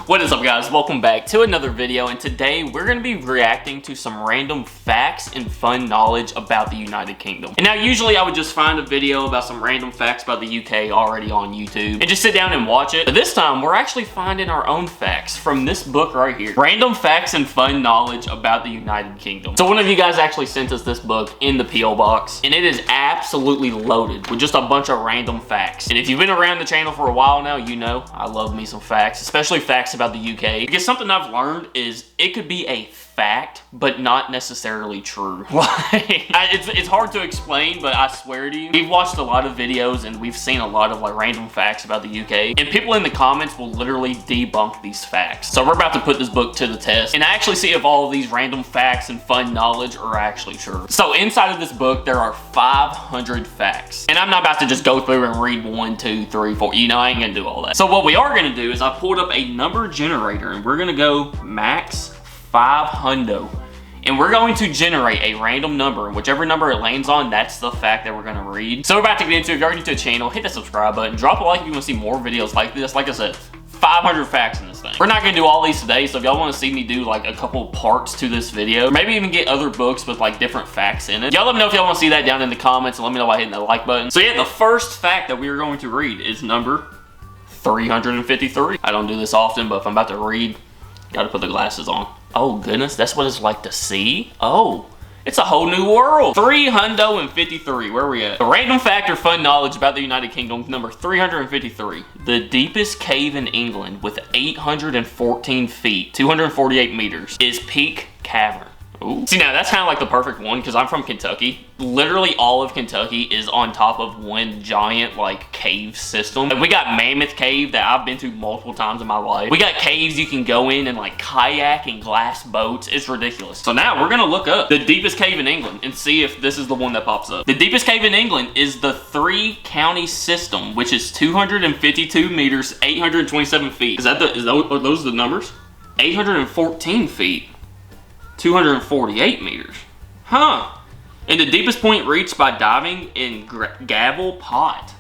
What is up, guys? Welcome back to another video, and today we're going to be reacting to some random facts and fun knowledge about the United Kingdom. And now usually I would just find a video about some random facts about the UK already on YouTube and just sit down and watch it. But this time we're actually finding our own facts from this book right here. Random facts and fun knowledge about the United Kingdom. So one of you guys actually sent us this book in the P.O. box, and it is absolutely loaded with just a bunch of random facts. And if you've been around the channel for a while now, you know I love me some facts, especially facts about the UK, because something I've learned is it could be a fact but not necessarily true. It's hard to explain, but I swear to you, we've watched a lot of videos and we've seen a lot of like random facts about the UK, and people in the comments will literally debunk these facts. So we're about to put this book to the test and actually see if all of these random facts and fun knowledge are actually true. So inside of this book there are 500 facts, and I'm not about to just go through and read 1, 2, 3, 4, you know, I ain't gonna do all that. So what we are gonna do is I pulled up a number generator and we're gonna go max 500, and we're going to generate a random number, and whichever number it lands on, that's the fact that we're going to read. So we're about to get into it. If you're new to the channel, hit the subscribe button, drop a like if you want to see more videos like this. Like I said, 500 facts in this thing. We're not going to do all these today, so if y'all want to see me do like a couple parts to this video, or maybe even get other books with like different facts in it, y'all let me know if y'all want to see that down in the comments, and let me know by hitting the like button. So yeah, the first fact that we are going to read is number 353. I don't do this often, but if I'm about to read, gotta put the glasses on. Oh goodness, that's what it's like to see? Oh, it's a whole new world. 353, where are we at? A random fact or fun knowledge about the United Kingdom, number 353. The deepest cave in England with 814 feet, 248 meters, is Peak Cavern. Ooh. See, now that's kind of like the perfect one because I'm from Kentucky. Literally all of Kentucky is on top of one giant like cave system. Like, we got Mammoth Cave that I've been to multiple times in my life. We got caves you can go in and like kayak and glass boats. It's ridiculous. So now we're gonna look up the deepest cave in England and see if this is the one that pops up. The deepest cave in England is the 3-county system, which is 252 meters, 827 feet. Are those the numbers? 814 feet. 248 meters. Huh. And the deepest point reached by diving in Gavel Pot.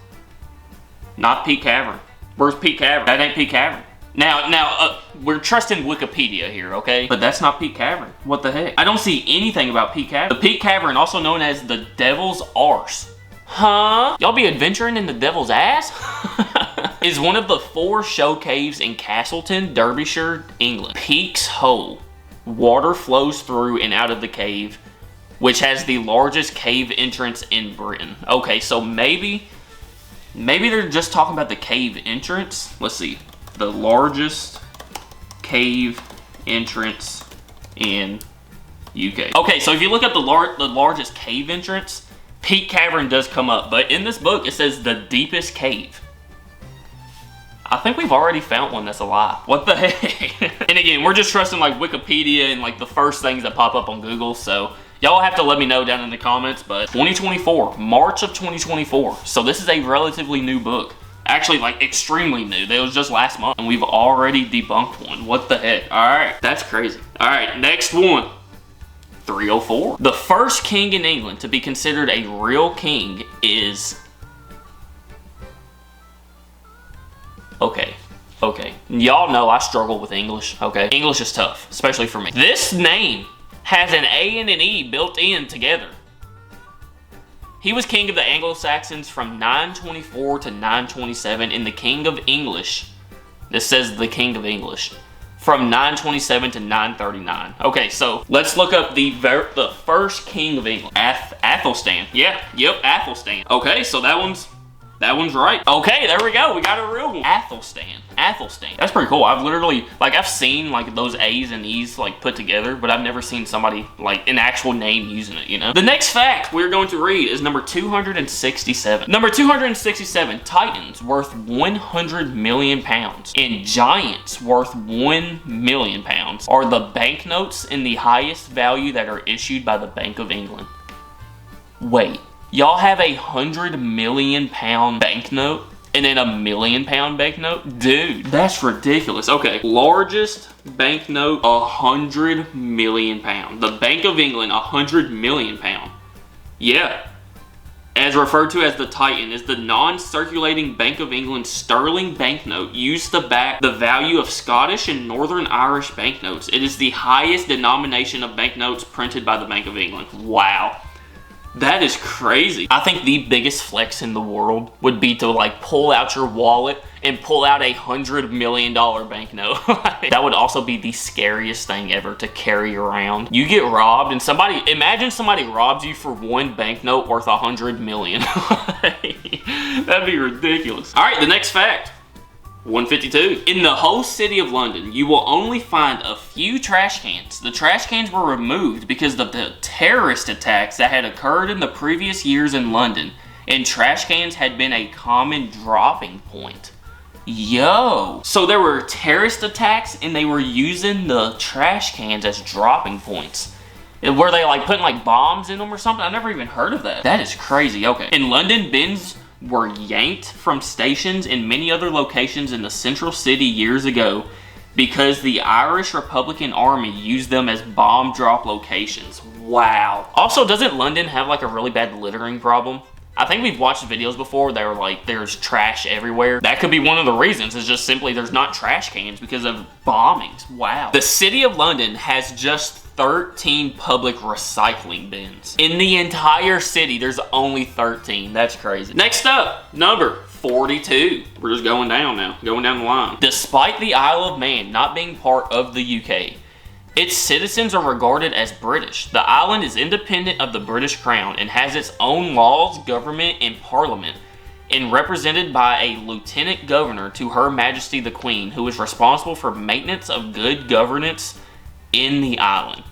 Not Peak Cavern. Where's Peak Cavern? That ain't Peak Cavern. Now, we're trusting Wikipedia here, okay? But that's not Peak Cavern. What the heck? I don't see anything about Peak Cavern. The Peak Cavern, also known as the Devil's Arse. Huh? Y'all be adventuring in the devil's ass? Is one of the 4 show caves in Castleton, Derbyshire, England. Peak's Hole. Water flows through and out of the cave, which has the largest cave entrance in Britain. Okay, so maybe they're just talking about the cave entrance. Let's see. The largest cave entrance in UK. Okay, so if you look at the largest cave entrance, Peak Cavern does come up, but in this book it says the deepest cave. I think we've already found one that's alive. What the heck? And again, we're just trusting like Wikipedia and like the first things that pop up on Google, so y'all have to let me know down in the comments. But 2024, March of 2024. So this is a relatively new book. Actually, like extremely new. It was just last month and we've already debunked one. What the heck? All right, that's crazy. All right, next one. 304. The first king in England to be considered a real king is... Okay. Y'all know I struggle with English, okay? English is tough, especially for me. This name has an A and an E built in together. He was king of the Anglo-Saxons from 924 to 927, and the king of English, this says the king of English, from 927 to 939. Okay, so let's look up the first king of England. Athelstan. Yeah, yep, Athelstan. Okay, so that one's right. Okay, there we go. We got a real one. Athelstan. That's pretty cool. I've literally, like, I've seen, like, those A's and E's, like, put together, but I've never seen somebody, like, an actual name using it, you know? The next fact we're going to read is number 267. Number 267, Titans worth 100 million pounds and giants worth 1 million pounds are the banknotes in the highest value that are issued by the Bank of England. Wait. Y'all have a 100 million pound banknote and then a £1 million banknote? Dude, that's ridiculous. Okay, largest banknote, 100 million pound. The Bank of England, 100 million pound. Yeah. as referred to as the Titan, is the non-circulating Bank of England sterling banknote used to back the value of Scottish and Northern Irish banknotes. It is the highest denomination of banknotes printed by the Bank of England. Wow. That is crazy. I think the biggest flex in the world would be to like pull out your wallet and pull out $100 million banknote. That would also be the scariest thing ever to carry around. You get robbed and imagine somebody robs you for one banknote worth $100 million. That'd be ridiculous. All right, the next fact. 152. In the whole city of London, you will only find a few trash cans. The trash cans were removed because of the terrorist attacks that had occurred in the previous years in London, and trash cans had been a common dropping point. Yo! So there were terrorist attacks and they were using the trash cans as dropping points. Were they like putting like bombs in them or something? I never even heard of that. That is crazy. Okay. In London, bins were yanked from stations in many other locations in the central city years ago because the Irish Republican Army used them as bomb drop locations. Wow. Also, doesn't London have like a really bad littering problem? I think we've watched videos before that were like, there's trash everywhere. That could be one of the reasons. It's just simply there's not trash cans because of bombings. Wow. The city of London has just 13 public recycling bins. In the entire city, there's only 13. That's crazy. Next up, number 42. We're just going down now, going down the line. Despite the Isle of Man not being part of the UK, its citizens are regarded as British. The island is independent of the British Crown and has its own laws, government, and parliament, and represented by a lieutenant governor to Her Majesty the Queen, who is responsible for maintenance of good governance in the island.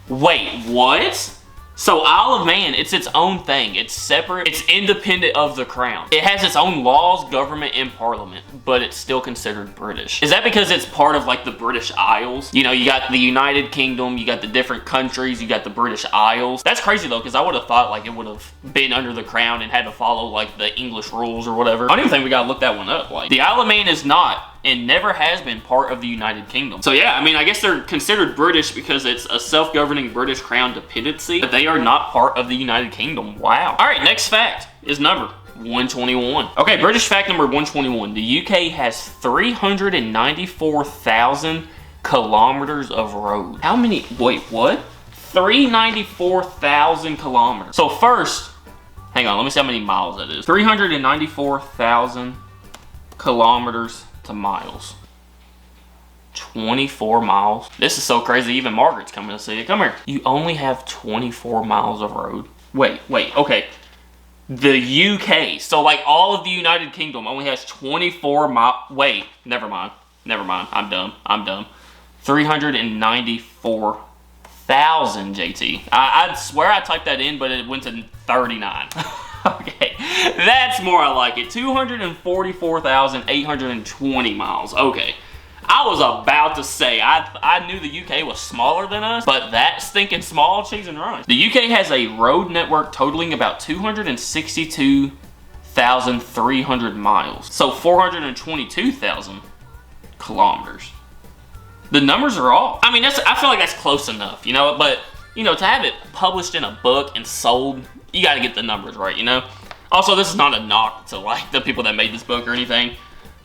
Wait, what? So Isle of Man, it's its own thing. It's separate. It's independent of the crown. It has its own laws, government, and parliament, but it's still considered British. Is that because it's part of like the British Isles? You know, you got the United Kingdom, you got the different countries, you got the British Isles. That's crazy though, because I would have thought like it would have been under the crown and had to follow like the English rules or whatever. I don't even think we gotta look that one up. Like, the Isle of Man is not and never has been part of the United Kingdom. So yeah, I mean, I guess they're considered British because it's a self-governing British Crown dependency, but they are not part of the United Kingdom. Wow. All right, next fact is number 121. Okay, British fact number 121. The UK has 394,000 kilometers of road. How many, wait, what? 394,000 kilometers. So first, hang on, let me see how many miles that is. 394,000 kilometers to miles. 24 miles. This is so crazy, even Margaret's coming to see it. Come here. You only have 24 miles of road. Wait, okay. The UK, so like all of the United Kingdom only has 24 miles. Wait, never mind. I'm dumb. 394,000 JT. I swear I typed that in, but it went to 39. Okay, that's more I like it. 244,820 miles. Okay, I was about to say, I knew the UK was smaller than us, but that stinking small cheese and rice. The UK has a road network totaling about 262,300 miles. So 422,000 kilometers. The numbers are off. I mean, I feel like that's close enough, you know, but, you know, to have it published in a book and sold, you got to get the numbers right, you know? Also, this is not a knock to like the people that made this book or anything.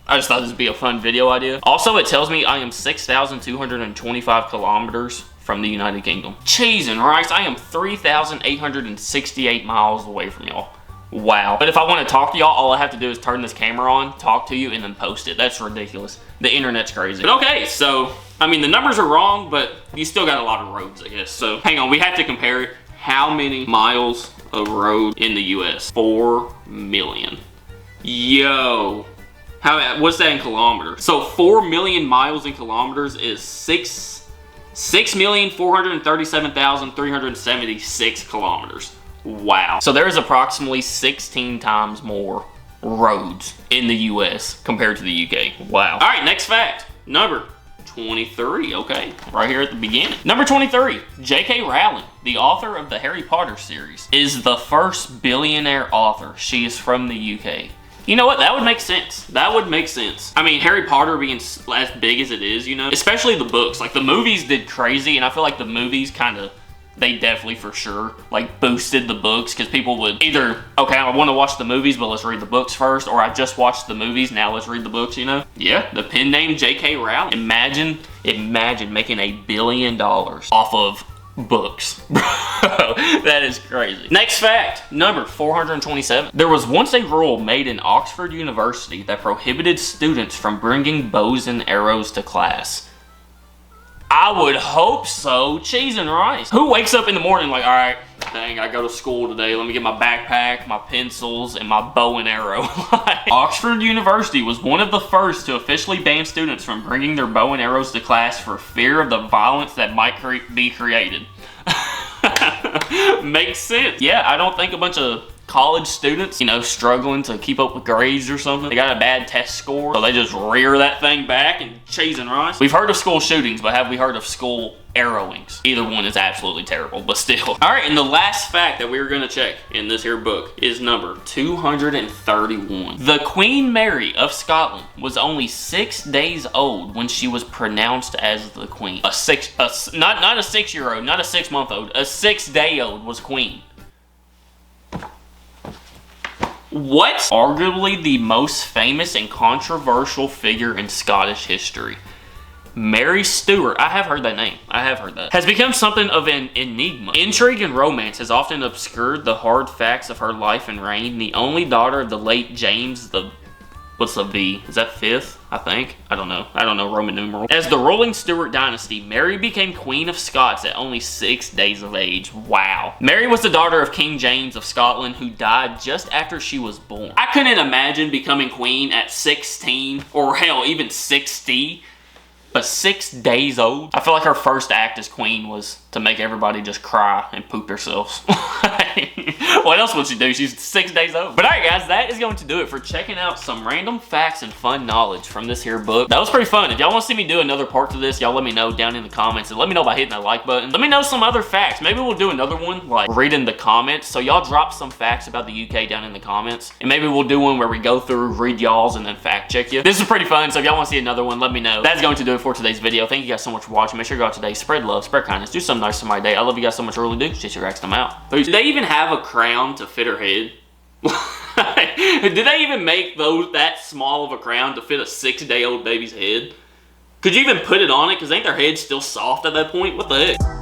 I just thought this would be a fun video idea. Also, it tells me I am 6,225 kilometers from the United Kingdom. Cheese and rice, I am 3,868 miles away from y'all. Wow. But if I want to talk to y'all, all I have to do is turn this camera on, talk to you, and then post it. That's ridiculous. The internet's crazy. But okay, so, I mean, the numbers are wrong, but you still got a lot of roads, I guess. So, hang on, we have to compare it. How many miles of road in the US? 4 million. Yo. What's that in kilometers? So 4 million miles in kilometers is 6,437,376 kilometers. Wow. So there is approximately 16 times more roads in the US compared to the UK. Wow. All right, next fact. Number 23, okay, right here at the beginning. Number 23, J.K. Rowling, the author of the Harry Potter series, is the first billionaire author. She is from the UK. You know what? That would make sense. That would make sense. I mean, Harry Potter being as big as it is, you know, especially the books. Like, the movies did crazy, and I feel like the movies kind of they definitely for sure like boosted the books, because people would either, okay, I want to watch the movies, but let's read the books first, or I just watched the movies, now let's read the books, you know? Yeah, the pen name J.K. Rowling. Imagine making $1 billion off of books. Bro, that is crazy. Next fact, number 427. There was once a rule made in Oxford University that prohibited students from bringing bows and arrows to class. I would hope so. Cheese and rice. Who wakes up in the morning like, all right, dang, I go to school today. Let me get my backpack, my pencils, and my bow and arrow. Oxford University was one of the first to officially ban students from bringing their bow and arrows to class for fear of the violence that might be created. Makes sense. Yeah, I don't think a bunch of college students, you know, struggling to keep up with grades or something, they got a bad test score, so they just rear that thing back and cheese and rice. We've heard of school shootings, but have we heard of school arrowings? Either one is absolutely terrible, but still. All right, and the last fact that we were gonna check in this here book is number 231. The Queen Mary of Scotland was only 6 days old when she was pronounced as the queen. Not a 6-year-old, not a 6-month-old, a 6-day-old was queen. What? Arguably the most famous and controversial figure in Scottish history, Mary Stuart, I have heard that name, has become something of an enigma. Intrigue and romance has often obscured the hard facts of her life and reign. The only daughter of the late James the, what's the V? Is that 5th? I think. I don't know Roman numeral. As the ruling Stuart dynasty, Mary became Queen of Scots at only 6 days of age. Wow. Mary was the daughter of King James of Scotland, who died just after she was born. I couldn't imagine becoming queen at 16, or hell, even 60. But 6 days old? I feel like her first act as queen was to make everybody just cry and poop themselves. What else would she do? She's 6 days old. But alright guys, that is going to do it for checking out some random facts and fun knowledge from this here book. That was pretty fun. If y'all want to see me do another part to this, y'all let me know down in the comments, and let me know by hitting that like button. Let me know some other facts. Maybe we'll do another one, like reading the comments. So y'all drop some facts about the UK down in the comments, and maybe we'll do one where we go through, read y'all's, and then fact check you. This is pretty fun, so if y'all want to see another one, let me know. That's going to do it for today's video. Thank you guys so much for watching. Make sure you go out today, spread love, spread kindness, do something nice for my day. I love you guys so much, I really do. JTReacts, I'm out. Peace. Do they even have a crown to fit her head? Did they even make that small of a crown to fit a 6-day-old baby's head? Could you even put it on it? Because ain't their head still soft at that point? What the heck?